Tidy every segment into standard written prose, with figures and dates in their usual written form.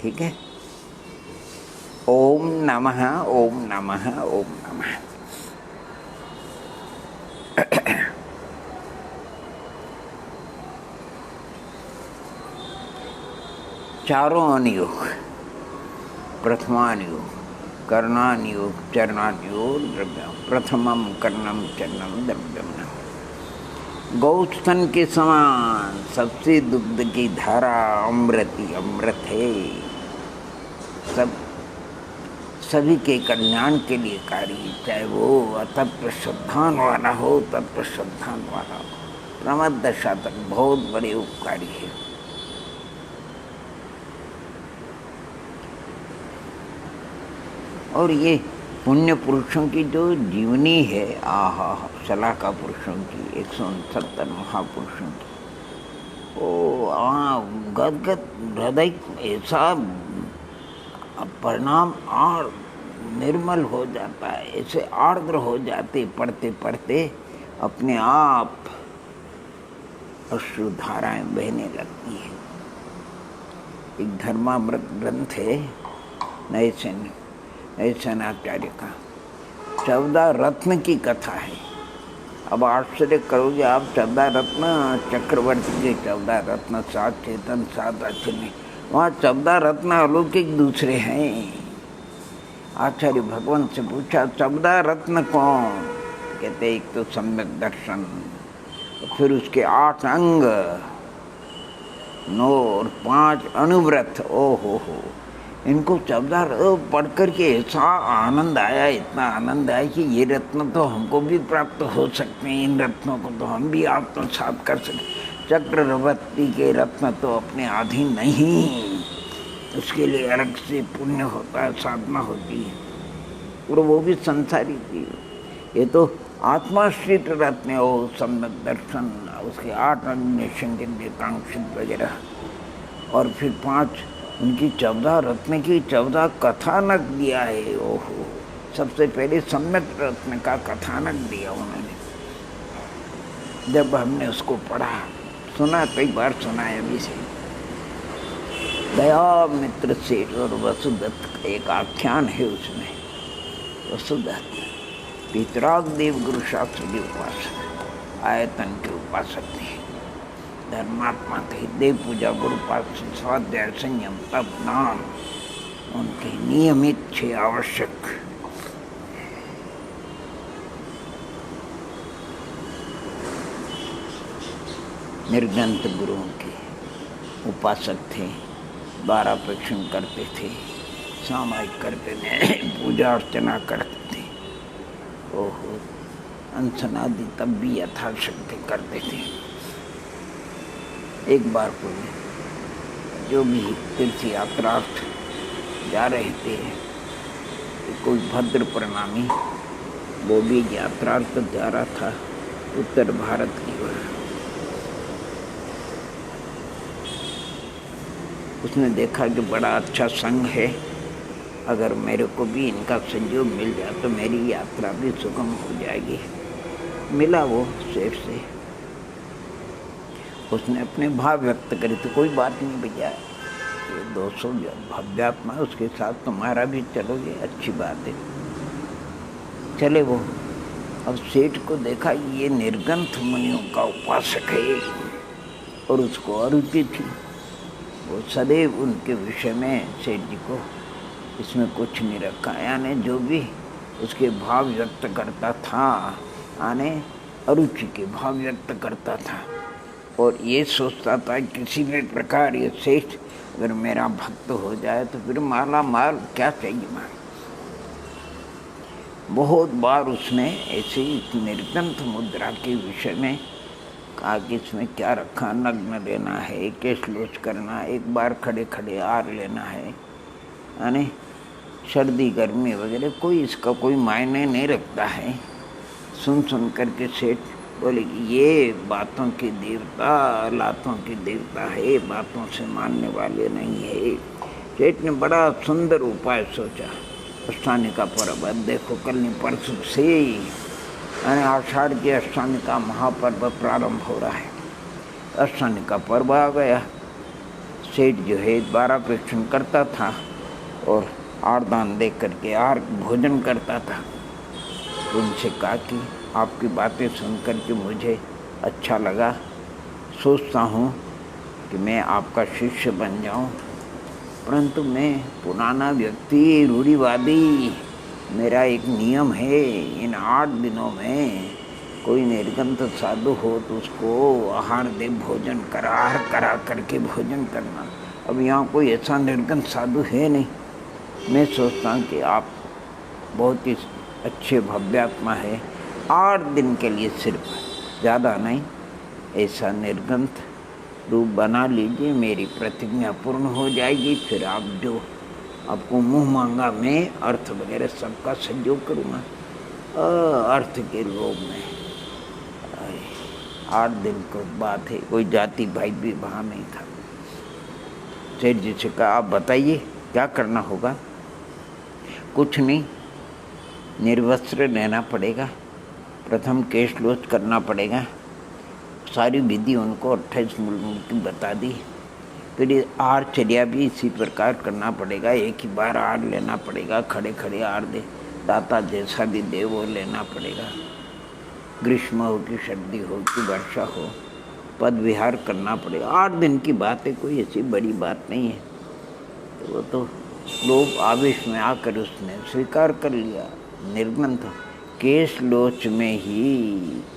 ठीक है। ओम नमः, ओम नमः, ओम नमः। चारों अनुयोग, प्रथमानुयोग, कर्णानुयोग, चरणानुयोग, द्रव्यम। प्रथमम कर्णम चरणम द्रव्यम। गौस्तन के समान सबसे दुग्ध की धारा अमृति अमृत है। सभी के कल्याण के लिए कार्य, चाहे वो तत्व श्रद्धान वाला हो, तत्व श्रद्धान वाला हो, प्रमद दशा तक बहुत बड़े उपकारी है। और ये पुण्य पुरुषों की जो जीवनी है, आहा, शलाका पुरुषों की, 169 महापुरुषों की, ओ गदगद हृदय ऐसा परिणाम और निर्मल हो जाता है, ऐसे आर्द्र हो जाते, पढ़ते पढ़ते अपने आप अश्रुधाराएं बहने लगती है। एक धर्मामृत ग्रंथ है नए सेनाचार्य का, 14 रत्न की कथा है। अब आश्चर्य करोगे आप, 14 रत्न चक्रवर्ती के 14 रत्न, 7 चेतन 7 आश्चर्य, वहाँ 14 रत्न अलौकिक दूसरे हैं। आचार्य भगवान से पूछा 14 रत्न कौन? कहते एक तो सम्यक दर्शन, फिर उसके 8 अंग, 9 और 5 अनुव्रत। ओ हो, इनको 14 पढ़ करके ऐसा आनंद आया, इतना आनंद आया कि ये रत्न तो हमको भी प्राप्त हो सकते हैं, इन रत्नों को तो हम भी आत्मसात कर सकते। चक्रवर्ती के रत्न तो अपने अधीन नहीं, उसके लिए अलग से पुण्य होता है, साधना होती है, और वो भी संसारी थी। ये तो आत्माश्रित रत्न हो, सम्यक दर्शन, उसके 8 अन्य कांक्षित वगैरह, और फिर 5 उनकी 14 रत्न की 14 कथानक दिया है। ओहो, सबसे पहले सम्यक रत्न का कथानक दिया उन्होंने। जब हमने उसको पढ़ा, सुना, कई बार सुना है अभी से, दया मित्र सेठ और वसुदत्त का एक आख्यान है उसमें। वसुदत्त पितराग देव गुरु शास्त्र के उपासक, आयतन के उपासक थे, धर्मात्मा थे, देव पूजा, गुरु पाठ, स्वाध्याय, संयम, तप, दान उनके नियमित थे, आवश्यक। निर्गंत गुरुओं के उपासक थे, 12 प्रक्षण करते थे, सामायिक करते थे, पूजा अर्चना करते थे। ओहो, अनशनादि तब भी यथाशक्ति करते थे। एक बार को जो भी तीर्थ यात्रार्थ जा रहे थे, कोई भद्र प्रणामी, वो भी यात्रार्थ जा रहा था उत्तर भारत की ओर। उसने देखा कि बड़ा अच्छा संघ है, अगर मेरे को भी इनका संयोग मिल जाए तो मेरी यात्रा भी सुगम हो जाएगी। मिला वो सेठ से, उसने अपने भाव व्यक्त करे, तो कोई बात नहीं भैया, ये 200 भव्यात्मा, उसके साथ तुम्हारा भी चलोगे, अच्छी बात है। चले वो। अब सेठ को देखा ये निर्गंथ मुनियों का उपासक है, और उसको अरुचि थी। वो सदैव उनके विषय में सेठ जी को इसमें कुछ नहीं रखा, यानी जो भी उसके भाव व्यक्त करता था, यानी अरुचि के भाव व्यक्त करता था, और ये सोचता था किसी भी प्रकार ये सेठ अगर मेरा भक्त हो जाए तो फिर माला माल क्या चाहिए माल। बहुत बार उसने ऐसे इस निर्गंथ मुद्रा के विषय में कहा कि इसमें क्या रखा, नग्न लेना है, केशलोच करना है, एक बार खड़े खड़े आर लेना है, यानी सर्दी गर्मी वगैरह कोई इसका कोई मायने नहीं रखता है। सुन करके सेठ बोले कि ये बातों के देवता, लातों के देवता है, बातों से मानने वाले नहीं है। सेठ ने बड़ा सुंदर उपाय सोचा। अष्टानी का पर्व, अब देखो कल नहीं परसों से यानी आषाढ़ के अष्टानी का महापर्व प्रारंभ हो रहा है। अष्टानी का पर्व आ गया, सेठ जो है द्वारा प्रेक्षण करता था और आरदान दे करके आर भोजन करता था। उनसे कहा कि आपकी बातें सुन कर के मुझे अच्छा लगा, सोचता हूँ कि मैं आपका शिष्य बन जाऊँ, परंतु मैं पुराना व्यक्ति, रूढ़िवादी, मेरा एक नियम है, इन 8 दिनों में कोई निर्गंत साधु हो तो उसको आहार दे, भोजन करा करके भोजन करना। अब यहाँ कोई ऐसा निर्गंत साधु है नहीं। मैं सोचता हूँ कि आप बहुत ही अच्छे भव्यात्मा है, 8 दिन के लिए सिर्फ, ज़्यादा नहीं, ऐसा निर्गंत रूप बना लीजिए, मेरी प्रतिज्ञा पूर्ण हो जाएगी। फिर आप जो आपको मुँह मांगा मैं अर्थ वगैरह सबका सहयोग करूँगा। अर्थ के लोभ में 8 दिन को बात है, कोई जाति भाई विवाह नहीं था। सेठ जी से कहा आप बताइए क्या करना होगा। कुछ नहीं, निर्वस्त्र रहना पड़ेगा, प्रथम केशलोच करना पड़ेगा। सारी विधि उनको 28 मूल की बता दी। फिर आहारचर्या भी इसी प्रकार करना पड़ेगा, एक ही बार आहार लेना पड़ेगा, खड़े खड़े आहार दे, दाता जैसा भी दे वो लेना पड़ेगा। ग्रीष्म हो कि सर्दी हो कि वर्षा हो, पद विहार करना पड़ेगा। 8 दिन की बात है, कोई ऐसी बड़ी बात नहीं है। तो वो तो लोग आवेश में आकर उसने स्वीकार कर लिया। निर्गंथ केश लोच में ही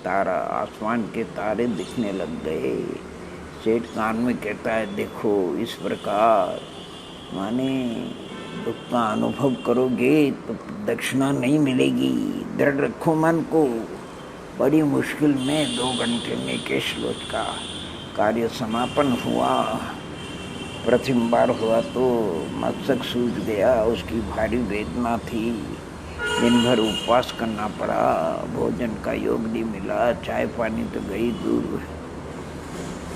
तारा, आसमान के तारे दिखने लग गए। सेठ कान में कहता है देखो इस प्रकार माने दुख का अनुभव करोगे तो दक्षिणा नहीं मिलेगी, दृढ़ रखो मन को। बड़ी मुश्किल में 2 घंटे में केशलोच का कार्य समापन हुआ। प्रथम बार हुआ तो मस्तक सूझ गया, उसकी भारी वेदना थी। दिन भर उपवास करना पड़ा, भोजन का योग नहीं मिला, चाय पानी तो गई दूर।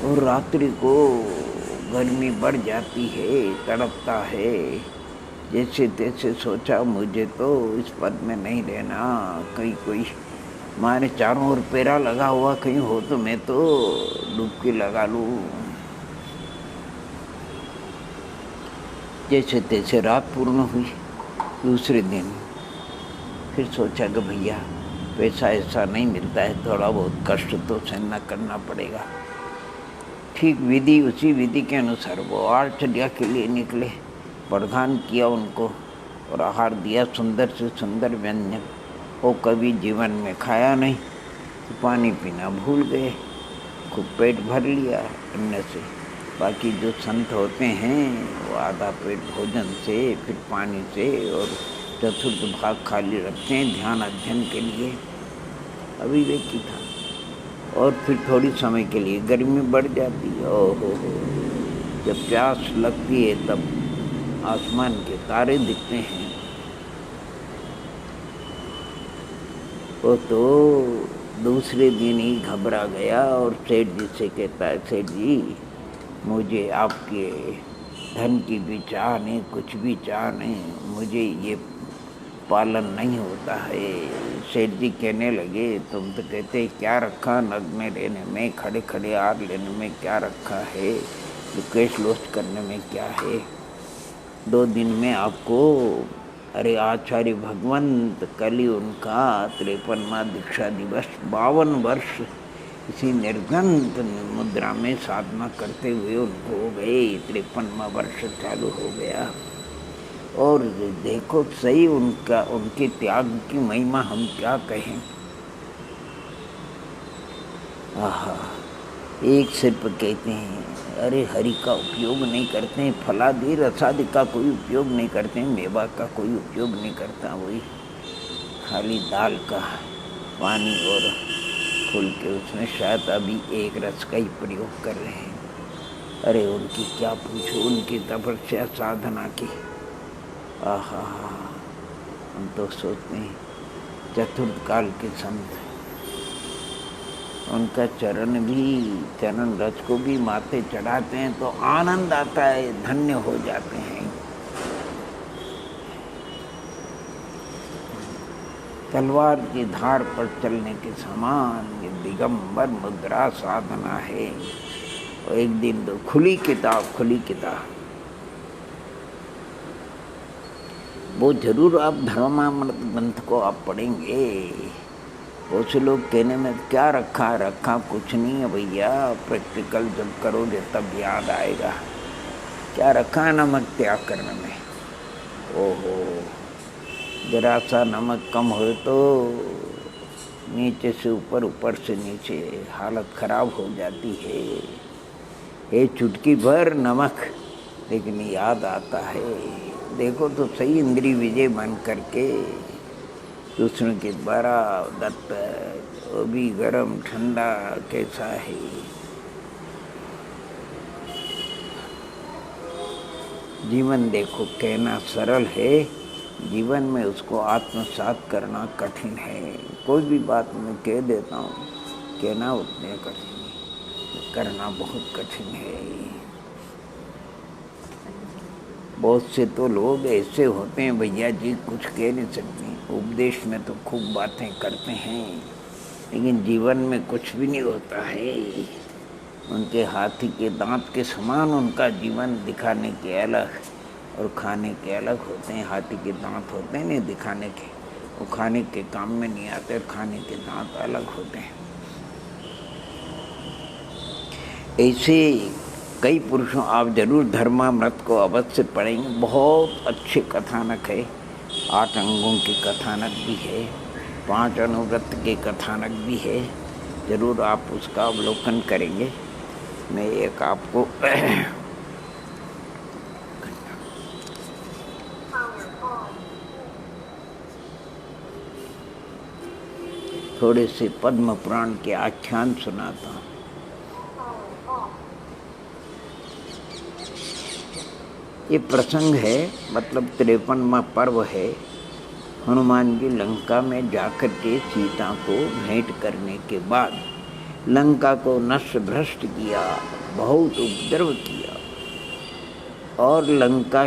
और रात्रि को गर्मी बढ़ जाती है, तड़पता है। जैसे तैसे सोचा मुझे तो इस पद में नहीं रहना, कहीं कोई मारे चारों ओर पेरा लगा हुआ कहीं हो तो मैं तो डुबकी लगा लूँ। जैसे तैसे रात पूर्ण हुई। दूसरे दिन फिर सोचा कि भैया पैसा ऐसा नहीं मिलता है, थोड़ा बहुत कष्ट तो सहना करना पड़ेगा। ठीक विधि, उसी विधि के अनुसार वो आहारचर्या के लिए निकले। प्रदान किया उनको और आहार दिया, सुंदर से सुंदर व्यंजन। वो कभी जीवन में खाया नहीं, तो पानी पीना भूल गए, खूब पेट भर लिया अन्न से। बाकी जो संत होते हैं वो आधा पेट भोजन से, फिर पानी से, और चतुर्थ भाग खाली रखते हैं ध्यान अध्ययन के लिए। अविवेकी था। और फिर थोड़ी समय के लिए गर्मी बढ़ जाती है। ओहो, जब प्यास लगती है तब आसमान के तारे दिखते हैं। वो तो दूसरे दिन ही घबरा गया और सेठ जी से कहता है सेठ जी मुझे आपके धन की भी चाह नहीं, कुछ भी चाह नहीं, मुझे ये पालन नहीं होता है। सेठ जी कहने लगे तुम तो कहते क्या रखा नग्न रहने में, खड़े खड़े आग लेने में क्या रखा है, केश लोच करने में क्या है। 2 दिन में आपको, अरे आचार्य भगवंत कल ही उनका 53वां दीक्षा दिवस, 52 वर्ष इसी निर्गंत मुद्रा में साधना करते हुए उनको हो गए। 53वां वर्ष चालू हो गया। और देखो सही उनके त्याग की महिमा हम क्या कहें। आहा, एक सिर्फ कहते हैं अरे हरि का उपयोग नहीं करते हैं, फलादि रसादि का कोई उपयोग नहीं करते हैं, मेवा का कोई उपयोग नहीं करता, वही खाली दाल का पानी और फूल के उसमें शायद अभी एक रस का ही प्रयोग कर रहे हैं। अरे उनकी क्या पूछो, उनकी तपस्या साधना की। आहा, हम तो सोचते हैं चतुर्थ काल के संत, उनका चरण रज को भी माथे चढ़ाते हैं तो आनंद आता है, धन्य हो जाते हैं। तलवार की धार पर चलने के समान ये दिगंबर मुद्रा साधना है। एक दिन दो, खुली किताब, खुली किताब। वो जरूर आप धर्मामृत ग्रंथ को आप पढ़ेंगे। बहुत से लोग कहने में क्या रखा, रखा कुछ नहीं है भैया, प्रैक्टिकल जब करोगे तब याद आएगा क्या रखा है नमक त्याग करने में। ओहो, जरा सा नमक कम हो तो नीचे से ऊपर, ऊपर से नीचे हालत खराब हो जाती है। ये चुटकी भर नमक, लेकिन याद आता है। देखो तो सही, इंद्री विजय बन करके दूसरों के द्वारा दत्त, वो भी गरम ठंडा कैसा है। जीवन देखो कहना सरल है, जीवन में उसको आत्मसात करना कठिन है। कोई भी बात मैं कह देता हूँ, कहना उतने कठिन है, करना बहुत कठिन है। बहुत से तो लोग ऐसे होते हैं भैया जी, कुछ कह नहीं सकते, उपदेश में तो खूब बातें करते हैं, लेकिन जीवन में कुछ भी नहीं होता है। उनके हाथी के दांत के समान उनका जीवन दिखाने के अलग और खाने के अलग होते हैं। हाथी के दांत होते हैं नहीं दिखाने के, वो खाने के काम में नहीं आते, और खाने के दांत अलग होते हैं। ऐसे कई पुरुषों, आप जरूर धर्मामृत को अवश्य पढ़ेंगे, बहुत अच्छे कथानक है। 8 अंगों के कथानक भी है, 5 अनुव्रत के कथानक भी है। जरूर आप उसका अवलोकन करेंगे। मैं एक आपको थोड़े से पद्म पुराण के आख्यान सुनाता हूँ। ये प्रसंग है, मतलब 53वां पर्व है। हनुमान जी लंका में जाकर के सीता को भेंट करने के बाद लंका को नष्ट भ्रष्ट किया, बहुत उपद्रव किया, और लंका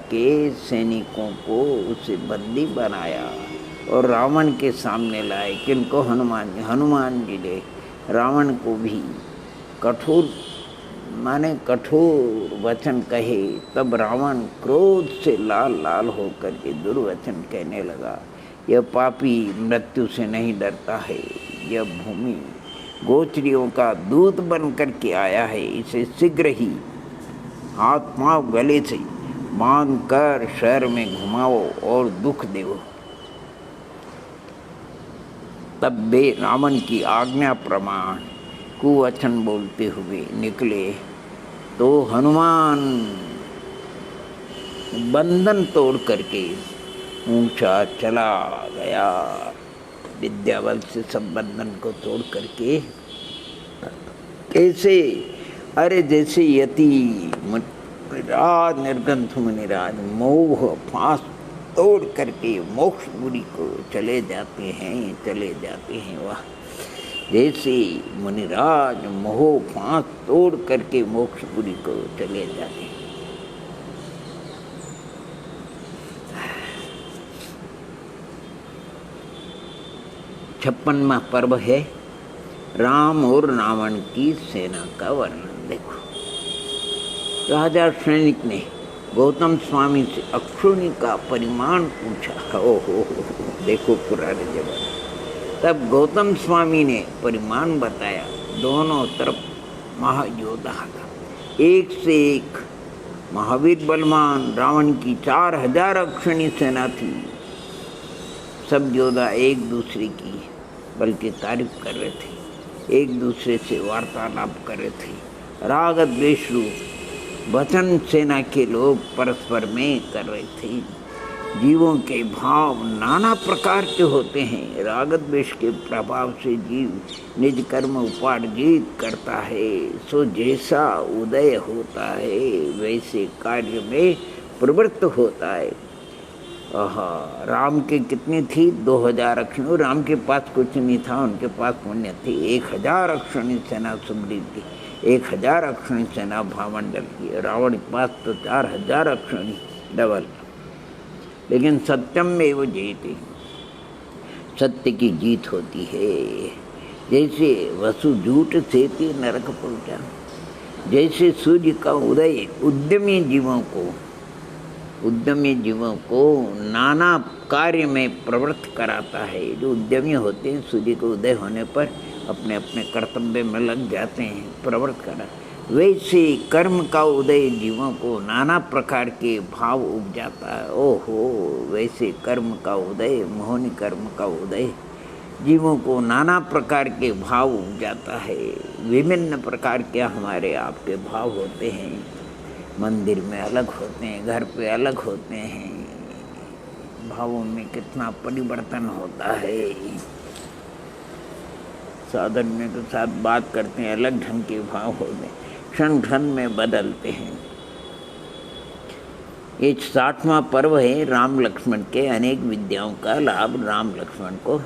के सैनिकों को उसे बंदी बनाया और रावण के सामने लाए। किनको? हनुमान जी ने रावण को भी कठोर वचन कहे। तब रावण क्रोध से लाल लाल होकर के दुर्वचन कहने लगा, यह पापी मृत्यु से नहीं डरता है, यह भूमि गोचरियों का दूत बन करके आया है, इसे शीघ्र ही हाथ पांव गले से बांध कर शहर में घुमाओ और दुख देवो। तब वे रावण की आज्ञा प्रमाण कुवचन बोलते हुए निकले, तो हनुमान बंधन तोड़ करके ऊंचा चला गया। विद्या बल से सब बंधन को तोड़ करके, कैसे? अरे जैसे यति निर्गंथ मुनिराज मोह फांस तोड़ करके मोक्षपुरी को चले जाते हैं। वाह! जैसे मुनिराज मोह फांस तोड़ करके मोक्षपुरी को चले जाते हैं। 56वां पर्व है राम और रावण की सेना का वर्णन। देखो, राजा सैनिक ने गौतम स्वामी से अक्षुणी का परिमाण पूछा। ओहो, देखो पुराने जमाने। तब गौतम स्वामी ने परिमाण बताया। दोनों तरफ महायोद्धा था, एक से एक महावीर बलवान। रावण की 4000 अक्षुणी सेना थी। सब योद्धा एक दूसरे की बल्कि तारीफ कर रहे थे, एक दूसरे से वार्तालाप कर रहे थे। राग द्वेष रूप वचन सेना के लोग परस्पर में कर रहे थे। जीवों के भाव नाना प्रकार के होते हैं। राग द्वेष के प्रभाव से जीव निज कर्म उपार्जित करता है। सो जैसा उदय होता है वैसे कार्य में प्रवृत्त होता है। राम के कितनी थी? 2000 अक्षुणी। राम के पास कुछ नहीं था, उनके पास पुण्य थी। 1000 अक्षुणी सेना सुग्रीव की, 1000 अक्षुणी सेना भामंडल की। रावण के पास तो 4000 अक्षुणी, डबल। लेकिन सत्यम में वो जीती, सत्य की जीत होती है। जैसे वसु झूठ से भी नरक पहुंचा, जैसे सूर्य का उदय उद्यमी जीवों को नाना कार्य में प्रवृत्त कराता है। जो उद्यमी होते हैं सूर्य के उदय होने पर अपने अपने कर्तव्य में लग जाते हैं, प्रवृत्त करा। वैसे कर्म का उदय जीवों को नाना प्रकार के भाव उपजाता है। ओहो, वैसे कर्म का उदय, मोहनी कर्म का उदय जीवों को नाना प्रकार के भाव उपजाता है। विभिन्न प्रकार के हमारे आपके भाव होते हैं, मंदिर में अलग होते हैं, घर पे अलग होते हैं। भावों में कितना परिवर्तन होता है। साधन में तो साथ बात करते हैं, अलग ढंग के भाव होते हैं, क्षण क्षण में बदलते हैं। ये 60वां पर्व है राम लक्ष्मण के अनेक विद्याओं का लाभ राम लक्ष्मण को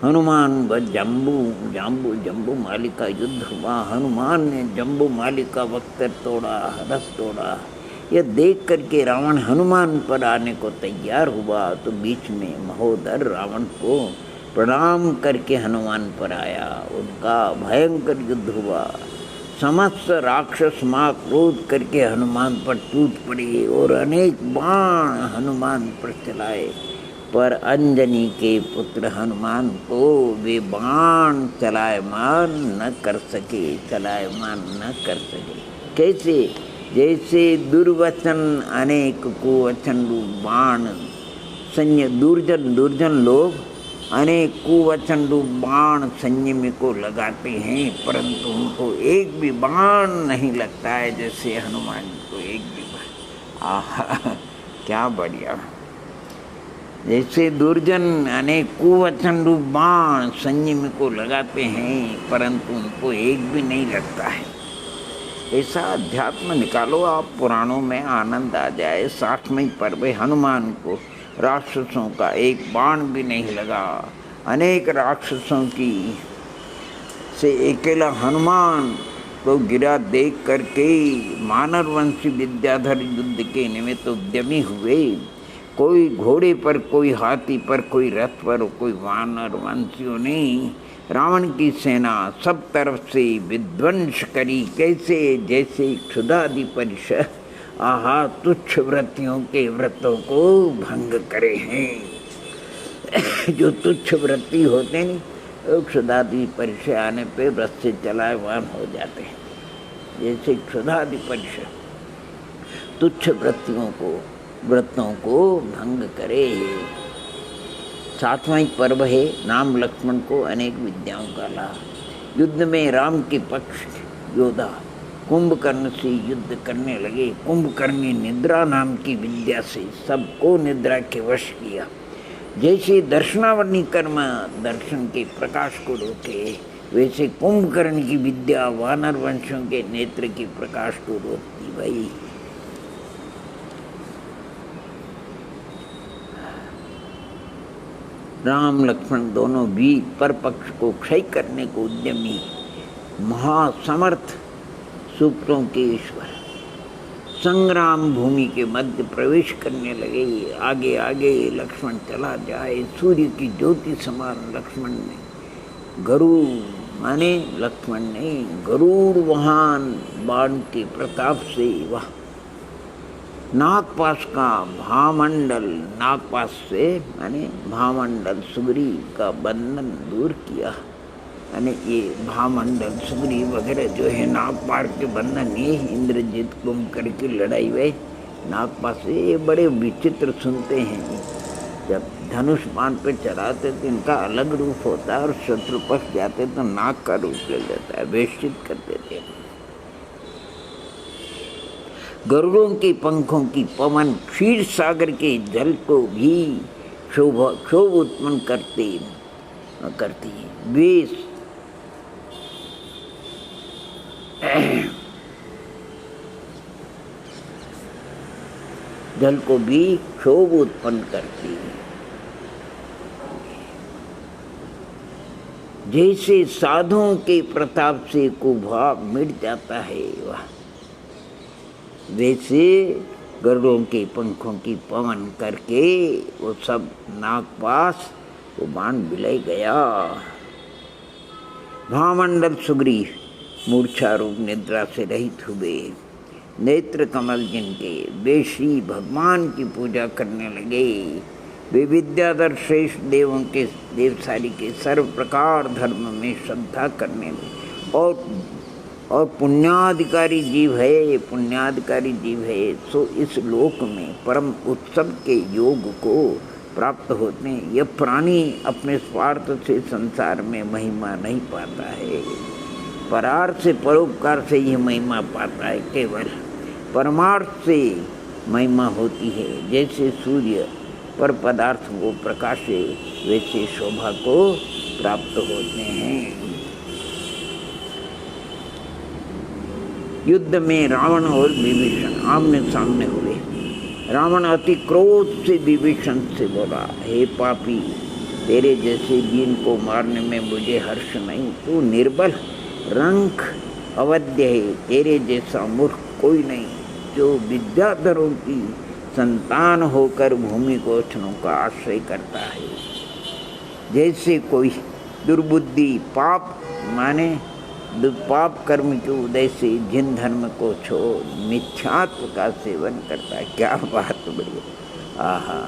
हनुमान व जम्बू माली का युद्ध हुआ। हनुमान ने जम्बू माली का वक्र तोड़ा, रथ तोड़ा। यह देख करके रावण हनुमान पर आने को तैयार हुआ तो बीच में महोदर रावण को प्रणाम करके हनुमान पर आया। उनका भयंकर युद्ध हुआ। समस्त राक्षस मां क्रोध करके हनुमान पर टूट पड़े और अनेक बाण हनुमान पर चलाए, पर अंजनी के पुत्र हनुमान को वे बाण चलायमान न कर सके। कैसे? जैसे दुर्वचन अनेक कुवचन रूप बाण दुर्जन लोग अनेक कुवचन रूप बाण संयमी को लगाते हैं, परंतु उनको एक भी बाण नहीं लगता है जैसे हनुमान को एक भी बाण। आहा, क्या बढ़िया। जैसे दुर्जन अनेक कुवचन रूप बाण संयमी को लगाते हैं, परंतु उनको एक भी नहीं लगता है। ऐसा अध्यात्म निकालो आप, पुराणों में आनंद आ जाए। 60वें पर्व हनुमान को राक्षसों का एक बाण भी नहीं लगा। अनेक राक्षसों की से अकेला हनुमान को गिरा देख करके मानववंशी विद्याधर युद्ध के निमित्त उद्यमी हुए। कोई घोड़े पर, कोई हाथी पर, कोई रथ पर, कोई वानर वंशियों ने रावण की सेना सब तरफ से विध्वंस करी। कैसे? जैसे क्षुधादि परिषद आहा तुच्छ व्रतियों के व्रतों को भंग करे हैं। जो तुच्छ व्रती होते हैं वो क्षुधादि परिषद आने पे व्रत से चलायमान हो जाते हैं। जैसे क्षुधादि परिषद तुच्छ व्रतों को भंग करे। 7वां पर्व है राम लक्ष्मण को अनेक विद्याओं का लाभ। युद्ध में राम के पक्ष योद्धा कुंभकर्ण से युद्ध करने लगे। कुंभकर्ण ने निद्रा नाम की विद्या से सबको निद्रा के वश किया। जैसे दर्शनावनी कर्म दर्शन के प्रकाश को रोके, वैसे कुंभकर्ण की विद्या वानर वंशों के नेत्र के प्रकाश को रोकती। भाई राम लक्ष्मण दोनों भी पर पक्ष को क्षय करने को उद्यमी महासमर्थ सूत्रों के ईश्वर संग्राम भूमि के मध्य प्रवेश करने लगे। आगे आगे लक्ष्मण चला जाए। सूर्य की ज्योति समान लक्ष्मण ने गरुड़ वाहन बाण के प्रताप से वह नागपाश का भामंडल सुग्री का बंधन दूर किया। यानी ये भामंडल सुग्री वगैरह जो है नागपाश के बंधन, ये इंद्रजीत कुंभकर्ण की लड़ाई में नागपाश से ये बड़े विचित्र सुनते हैं। जब धनुष बाण पे चढ़ाते तो इनका अलग रूप होता है और शत्रु पक्ष जाते तो नाग का रूप ले लेता है, वेष्टित कर देते हैं। गरुड़ों के पंखों की पवन क्षीर सागर के जल को भी क्षोभ उत्पन्न करती है। वे जल को भी क्षोभ उत्पन्न करती है। जैसे साधुओं के प्रताप से कुभाव मिट जाता है, वह वैसे गरुड़ों के पंखों की पवन करके वो सब नागपाश वो बाण बिलाई गया। भामंडल सुग्रीव मूर्छा रूप निद्रा से रहित हुए, नेत्र कमल जिनके, वे श्री भगवान की पूजा करने लगे। वे विद्याधर श्रेष्ठ देवों के देवसारी के सर्व प्रकार धर्म में श्रद्धा करने लगे। और पुण्याधिकारी जीव है, पुण्याधिकारी जीव है, सो इस लोक में परम उत्सव के योग को प्राप्त होते हैं। यह प्राणी अपने स्वार्थ से संसार में महिमा नहीं पाता है, परार्थ से परोपकार से यह महिमा पाता है। केवल परमार्थ से महिमा होती है। जैसे सूर्य पर पदार्थ को प्रकाशे, वैसे शोभा को प्राप्त होते हैं। युद्ध में रावण और विभीषण आमने सामने हुए। रावण अति क्रोध से विभीषण से बोला, हे पापी, तेरे जैसे वीर को मारने में मुझे हर्ष नहीं। तू निर्बल रंक अवध्य है, तेरे जैसा मूर्ख कोई नहीं जो विद्याधरों की संतान होकर भूमि गोष्ठों का आश्रय करता है। जैसे कोई दुर्बुद्धि पाप माने पाप कर्म के उदय से जिन धर्म को छोड़ मिथ्यात्व का सेवन करता है। क्या बात बढ़िया। आहा,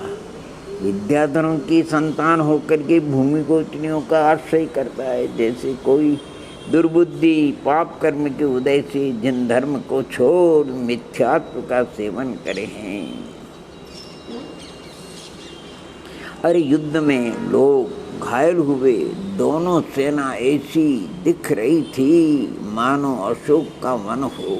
विद्याधरों की संतान होकर के भूमि गोचनियों का आश्रय करता है। जैसे कोई दुर्बुद्धि पाप कर्म के उदय से जिन धर्म को छोड़ मिथ्यात्व का सेवन करे हैं। अरे युद्ध में लोग घायल हुए। दोनों सेना ऐसी दिख रही थी मानो अशोक का वन हो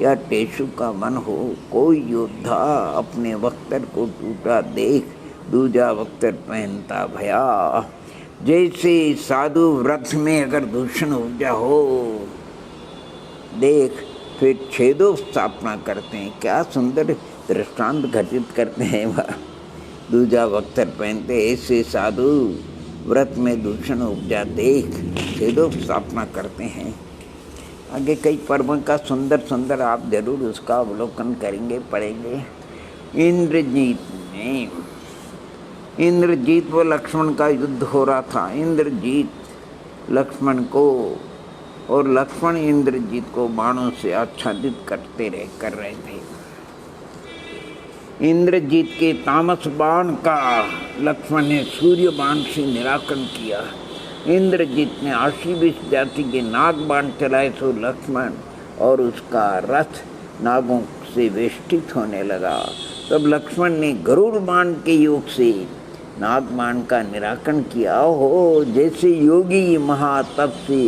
या टेसु का वन हो। कोई योद्धा अपने वक्तर को टूटा देख दूजा वक्तर पहनता भया। जैसे साधु व्रत में अगर दूषण उपजा हो देख फिर छेदों स्थापना करते हैं। क्या सुंदर दृष्टांत घटित करते हैं। वह दूजा वक्तर पहनते, ऐसे साधु व्रत में दूषण उपजा देख छेदों स्थापना करते हैं। आगे कई पर्वों का सुंदर सुंदर आप जरूर उसका अवलोकन करेंगे, पढ़ेंगे। इंद्रजीत व लक्ष्मण का युद्ध हो रहा था। इंद्रजीत लक्ष्मण को और लक्ष्मण इंद्रजीत को बाणों से आच्छादित कर रहे थे। इंद्रजीत के तामस बाण का लक्ष्मण ने सूर्य बाण से निराकरण किया। इंद्रजीत ने आशीविश जाति के नाग बाण चलाए तो लक्ष्मण और उसका रथ नागों से वेष्टित होने लगा। तब लक्ष्मण ने गरुड़ बाण के योग से नाग बाण का निराकरण किया। हो जैसे योगी महातप से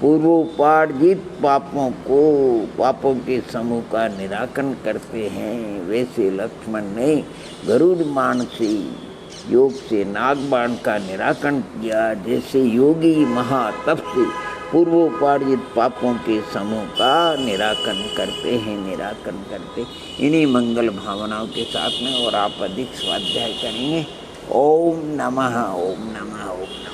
पूर्वोपार्जित पापों के समूह का निराकरण करते हैं, वैसे लक्ष्मण ने गरुड़ बाण से योग से नाग बाण का निराकरण किया। जैसे योगी महातप से पूर्वोपार्जित पापों के समूह का निराकरण करते। इन्हीं मंगल भावनाओं के साथ में और आप अधिक स्वाध्याय करेंगे। ओम नमः ओम नमः ओम नमः।